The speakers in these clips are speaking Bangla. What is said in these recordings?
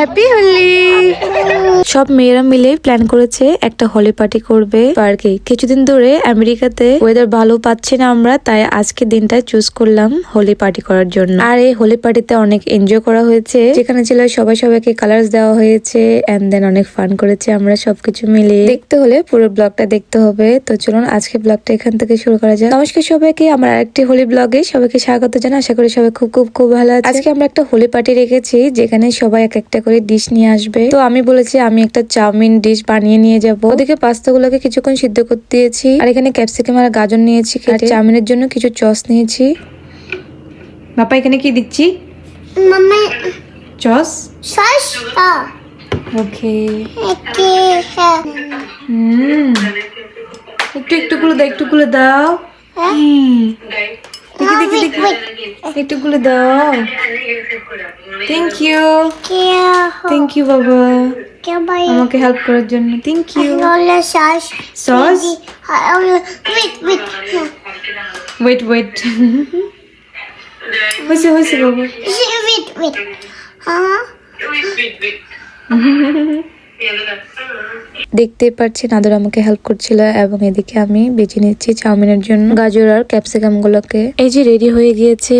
হ্যাপি হোলি। সব মেয়েরা মিলে প্ল্যান করেছে একটা হোলি পার্টি করবে পার্কে। কিছুদিন ধরে আমেরিকাতে ওয়েদার ভালো পাচ্ছি না আমরা, তাই আজকে দিনটা চুজ করলাম হোলি পার্টি করার জন্য। আর এই হোলি পার্টিতে অনেক এনজয় করা হয়েছে, যেখানে ছিল সবাইকে কালার্স দেওয়া হয়েছে এন্ড দেন অনেক ফান করেছে আমরা সবকিছু মিলে। দেখতে হলে পুরো ব্লগটা দেখতে হবে। তো চলুন আজকে ব্লগটা এখান থেকে শুরু করা যাক। নমস্কার সবাইকে, আমার আরেকটি হোলি ব্লগে সবাইকে স্বাগত জানাই। আশা করি সবাই খুব ভালো আছে। আজকে আমরা একটা হোলি পার্টি রেখেছি, যেখানে সবাই এক একটা করে ডিশ নিয়ে আসবে। তো আমি বলেছি আমি একটা চাউমিন ডিশ বানিয়ে নিয়ে যাব। ওদিকে পাস্তাগুলোকে কিছুক্ষণ সিদ্ধ করতে দিয়েছি, আর এখানে ক্যাপসিকাম আর গাজর নিয়েছি কেটে। চাউমিনের জন্য কিছু সস নিয়েছি। বাবা এখানে কি দিচ্ছি? Mama, sauce. Sasha. ওকে। Okay. একটু গুলো দাও। দেখি একটু গুলো দাও। থ্যাংক ইউ বাবা, আমাকে হেল্প করার জন্য। Thank you. সস। Wait. ওয়েট হয়েছে বাবা। Wait. Huh? দেখতে পাচ্ছেন আদর আমাকে হেল্প করছিল, এবং এদিকে আমি বেছে নিচ্ছি চাউমিনের জন্য গাজর আর ক্যাপসিকাম গুলোকে। এই যে রেডি হয়ে গিয়েছে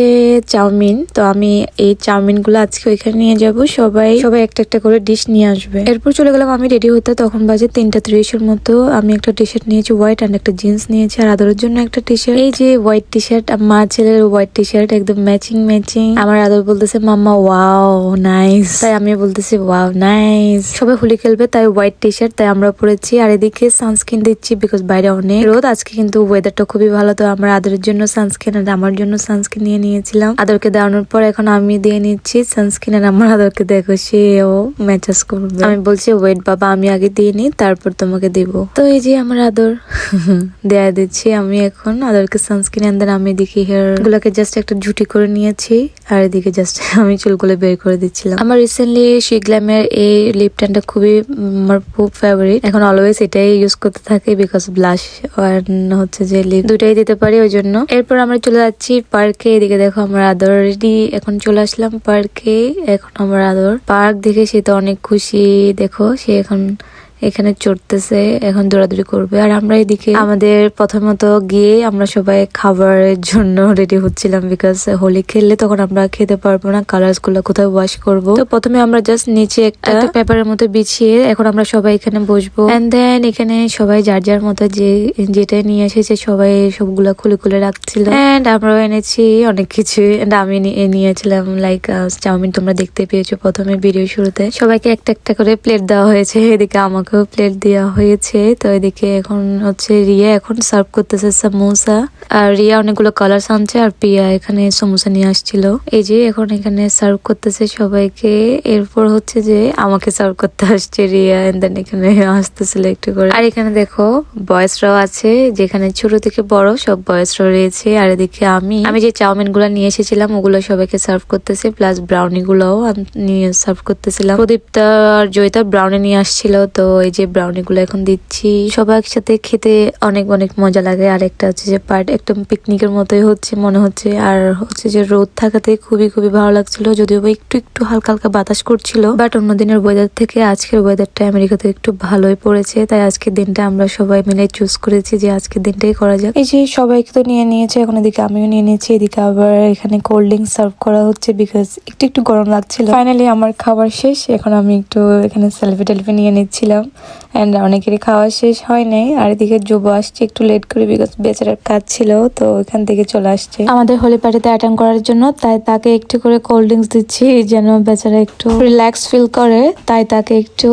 চাউমিন। তো আমি এই চাউমিন গুলো আজকে ওইখানে নিয়ে যাব। সবাই একটা করে ডিশ নিয়ে আসবে। এরপর চলে গেলাম আমি রেডি হতে। তখন বাজে 3:30 মতো। আমি একটা টি শার্ট নিয়েছি হোয়াইট, আর একটা জিন্স নিয়েছি, আর আদরের জন্য একটা টি শার্ট। এই যে হোয়াইট টি শার্ট, মা ছেলের হোয়াইট টি শার্ট, একদম ম্যাচিং। আমার আদর বলতেছে মাম্মা ওয়াও নাইস, তাই আমি বলতেছি ওয়াও নাইস। সবাই হোলি খেলবে তাই হোয়াইট টি শার্ট, তাই আমরা পরেছি। আর এদিকে সানস্ক্রিন দিচ্ছি, বিকজ বাইরে অনেক রোদ আজকে, কিন্তু ওয়েদারটা খুবই ভালো। তো আমরা আদরের জন্য সানস্ক্রিন আর আমার জন্য সানস্ক্রিন নিয়ে নিয়েছিলাম। আদরকে দেওয়ানোর পর এখন আমি দিয়ে নিচ্ছি সানস্ক্রিন, আর আমার আদরকে দেখো সেও ম্যাচেস করবে। আমি বলছি ওয়েট বাবা, আমি আগে দিয়ে নি, তারপর তোমাকে দিব। তো এই যে আমার আদর দেয়া দিচ্ছি আমি এখন আদরকে সানস্ক্রিন। এন্ড দেন আমি এদিকে হেয়ার গুলাকে জাস্ট একটা ঝুটি করে নিয়েছি, আর এদিকে জাস্ট আমি চুলগুলো বের করে দিচ্ছিলাম। আমার রিসেন্টলি শিগ্লামের এই লিপ টানটা খুবই আমার খুব ফেভারিট। এখন অলওয়েজ এটাই ইউজ করতে থাকি, বিকজ ব্লাশ আর হচ্ছে যে লিপ দুটাই দিতে পারি ওই জন্য। এরপর আমরা চলে যাচ্ছি পার্কে। এদিকে দেখো আমার আদর রেডি, এখন চলে আসলাম পার্কে। এখন আমার আদর পার্ক দেখে সে তো অনেক খুশি। দেখো সে এখন এখানে চড়তেছে, এখন দৌড়াদৌড়ি করবে। আর আমরা এদিকে আমাদের প্রথমত গিয়ে আমরা সবাই খাবারের জন্য রেডি হচ্ছিলাম, বিকজ হোলি খেললে তখন আমরা খেতে পারবো না, কালার্স গুলো কোথায় ওয়াশ করব। তো প্রথমে আমরা জাস্ট নিচে একটা পেপারের মতো বিছিয়ে এখন আমরা সবাই এখানে বসবো। এন্ড দেন এখানে সবাই যার মতো যেটা নিয়ে এসেছে সবাই সবগুলা খুলে রাখছিল। এন্ড আমরাও এনেছি অনেক কিছু। এন্ড আমি নিয়েছিলাম লাইক চাউমিন, তোমরা দেখতে পেয়েছো প্রথমে ভিডিও শুরুতে। সবাইকে একটা করে প্লেট দেওয়া হয়েছে, এদিকে আমাকে প্লেট দেওয়া হয়েছে। তো এদিকে এখন হচ্ছে রিয়া এখন সার্ভ করতেছে সমোসা, আর রিয়া অনেকগুলো কালার আনছে, আর প্রিয়া এখানে সমোসা নিয়ে আসছিল। এই যে এখন এখানে সার্ভ করতেছে সবাইকে। এরপর হচ্ছে যে আমাকে সার্ভ করতে আসছে রিয়া, এন্ড দেন এখানে আসতেছিল একটু করে। আর এখানে দেখো বয়েসরাও আছে, যেখানে ছোট থেকে বড় সব বয়েসরাও রয়েছে। আর এদিকে আমি যে চাউমিন গুলো নিয়ে এসেছিলাম ওগুলো সবাইকে সার্ভ করতেছে, প্লাস ব্রাউনি গুলাও নিয়ে সার্ভ করতেছিলাম। প্রদীপটা আর জয়িতা ব্রাউনি নিয়ে আসছিল, তো এই যে ব্রাউনি গুলো এখন দিচ্ছি। সবাই একসাথে খেতে অনেক মজা লাগে। আর একটা হচ্ছে যে পার্ট একদম পিকনিকের মতোই হচ্ছে মনে হচ্ছে। আর হচ্ছে যে রোদ থাকাতে খুবই ভালো লাগছিল, যদিও একটু হালকা বাতাস করছিল। বাট অন্য দিনের ওয়েদার থেকে আজকের ওয়েদারটা আমেরিকাতে একটু ভালোই পড়েছে, তাই আজকের দিনটা আমরা সবাই মিলে চুজ করেছি যে আজকের দিনটাই করা যাক। এই যে সবাইকে তো নিয়ে নিয়েছে, এখন এদিকে আমিও নিয়ে নিয়েছি। এদিকে আবার এখানে কোল্ড ড্রিঙ্কস সার্ভ করা হচ্ছে, বিকজ একটু গরম লাগছিল। ফাইনালি আমার খাবার শেষ, এখন আমি একটু এখানে সেলফি নিয়ে নিচ্ছিলাম। এন্ড অনেকেরই খাওয়া শেষ হয় নাই। আর এদিকে যুব আসছে একটু লেট করে, বিকজ বেচারার কাজ ছিল, তো ওইখান থেকে চলে আসছে আমাদের হোলি পার্টিতে অ্যাটেন্ড করার জন্য। তাই তাকে একটু করে কোল্ড ড্রিঙ্কস দিচ্ছি, যেন বেচারা একটু রিল্যাক্স ফিল করে। তাই তাকে একটু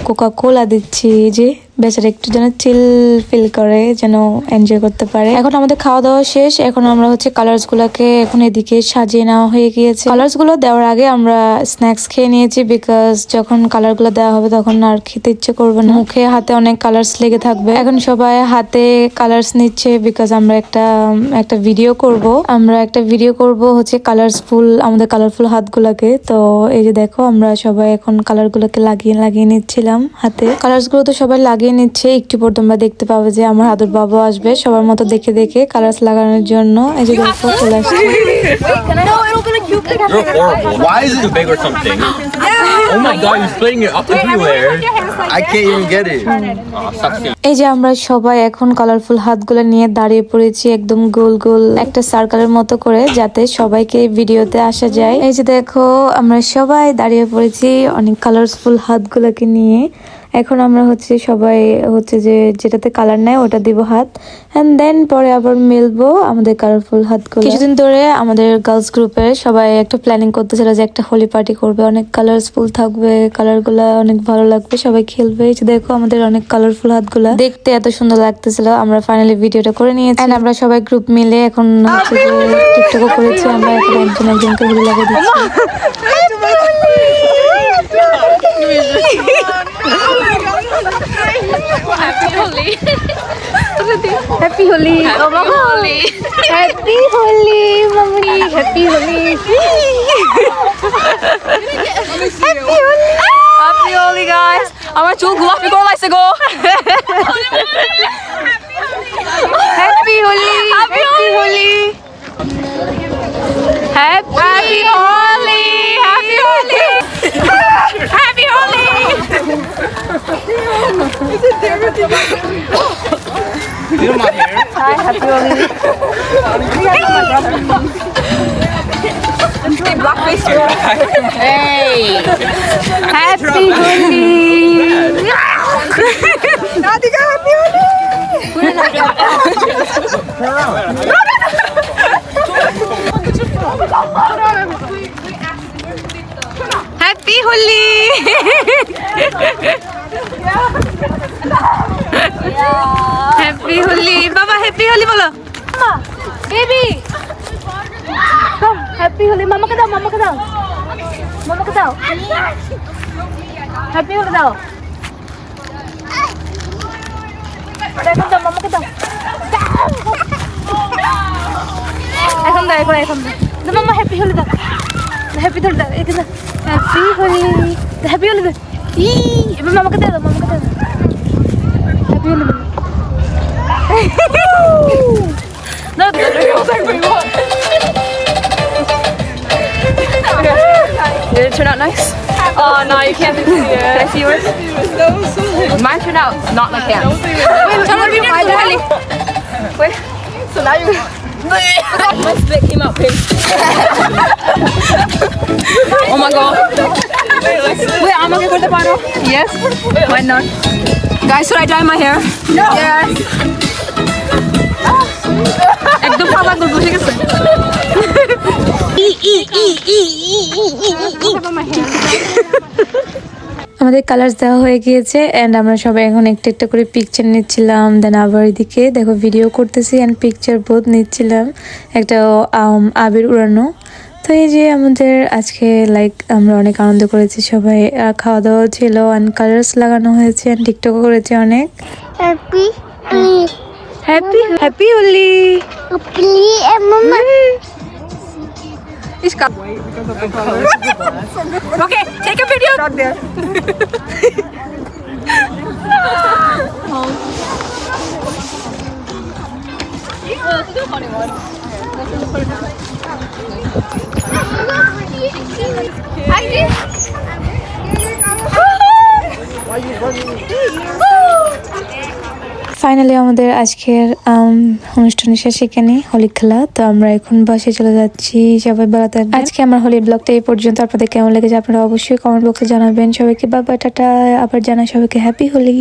কোকা কোলা দিচ্ছি, যে বেচারা একটু যেন চিল ফিল করে, যেন এনজয় করতে পারে। এখন আমাদের খাওয়া দাওয়া শেষ, এখন আমরা হচ্ছে কালার্স গুলাকে এখন এদিকে সাজিয়ে নেওয়া হয়ে গিয়েছে। কালার্স গুলো দেওয়ার আগে আমরা স্ন্যাক্স খেয়ে নিয়েছি, বিকজ যখন কালার গুলো দেওয়া হবে তখন আর খেতে ইচ্ছে করবে না, মুখে হাতে অনেক কালার্স লেগে থাকবে। এখন সবাই হাতে কালার্স নিচ্ছে, বিকজ আমরা একটা ভিডিও করব হচ্ছে কালারফুল, আমাদের কালারফুল হাতগুলোকে। তো এই যে দেখো আমরা সবাই এখন কালার গুলোকে লাগিয়ে নিচ্ছিলাম হাতে। কালার্স গুলো তো সবাই লাগিয়ে নিচ্ছে। একটু পর তোমরা দেখতে পাবে যে আমার আদর বাবা আসবে সবার মতো দেখে কালার্স লাগানোর জন্য। এই যে দেখো চলে আসছে। You're horrible. Why is it too big or something? Oh my god, he's playing it up everywhere. I can't even get it. এই যে আমরা সবাই এখন কালারফুল হাতগুলো নিয়ে দাঁড়িয়ে পড়েছি একদম গোল গোল একটা সার্কেলের মতো করে, যাতে সবাইকে ভিডিওতে আসা যায়। এই যে দেখো আমরা সবাই দাঁড়িয়ে পড়েছি অনেক কালারফুল হাতগুলোকে নিয়ে। এখন আমরা হচ্ছে সবাই হচ্ছে যে যেটাতে কালার নেয় ওটা দিব হাত, এন্ড দেন পরে আবার মেলবো আমাদের কালারফুল হাতগুলো। কিছুদিন ধরে আমাদের গার্লস গ্রুপের সবাই একটা প্ল্যানিং করতেছিল যে একটা হোলি পার্টি করবে, অনেক কালারফুল থাকবে, কালারগুলো অনেক ভালো লাগবে, সবাই খেলবে। এই যে দেখো আমাদের অনেক কালারফুল হাতগুলা দেখতে এত সুন্দর লাগতেছিল। আমরা ফাইনালি ভিডিওটা করে নিয়েছি, এন্ড আমরা সবাই গ্রুপ মিলে এখন হচ্ছে যে টিকটকও করেছি। আমরা এখন একজনকে হোলি লাগিয়ে দিচ্ছি। Happy Holi. Oh, Mama Holi. Happy Holi, Mommy. Happy Holi. Happy Holi. Happy Holi, guys. আমার চুল গোলাপি করে লাগছে গো। Happy Holi. Happy Holi. Happy Holi. Happy Holi. Happy Holi. You know my hair? Hi, Happy Holi. Blackface. Hey. Happy Holi. Radhika, Happy Holi. Happy Holi. Happy Holi. Baba, Happy Holi bolo. Mama, baby. Come, Happy Holi. Mama ka daw, Mama ka daw. Mama ka daw. Happy Holi daw. এখন দাও, Mama ka daw. এখন দাও, এখন দাও। Mama, Happy Holi daw. Happy Holi daw. Ito na. Happy Holi. Happy Holi daw. Iba Mama ka daw, Mama ka daw. Happy Holi daw. No, the other girls are pretty hot. Did it turn out nice? Oh no, you can't see it. Can I see yours? Mine turned out not like that. Wait, tell me why the hell? Wait. So now you. My spit came out pink. Oh my god. Wait, I'm gonna go to the bottle. Yes. Why not? Guys, should I dye my hair? No. Yes. একদম পাগলা করে বসে গেছে। আমাদের কালার্স দেওয়া হয়ে গিয়েছে, এন্ড আমরা সবাই এখন একটা একটা করে পিকচার নিচ্ছিলাম। দেন আবার এদিকে দেখো ভিডিও করতেছি এন্ড পিকচার বোধ নিচ্ছিলাম, একটা আবির উড়ানো। তো এই যে আমাদের আজকে আমরা অনেক আনন্দ করেছি সবাই, খাওয়া দাওয়া ছিল এন্ড কালার্স লাগানো হয়েছে এন্ড টিকটকও করেছি অনেক। Happy Holi. Happy Holi. Mama. Okay, take a video. Not there. Finally আমাদের আজকের অনুষ্ঠান শেষ এখানে, হোলি খেলা। তো আমরা এখন বাসে চলে যাচ্ছি, সবাই ভালো থাকবেন। আজকে আমার হোলির ব্লগটা এই পর্যন্ত। আপনাদের কেমন লেগেছে আপনারা অবশ্যই কমেন্ট বক্সে জানাবেন। সবাইকে বাই বাই, টাটা। আবার জানাই সবাইকে হ্যাপি হোলি।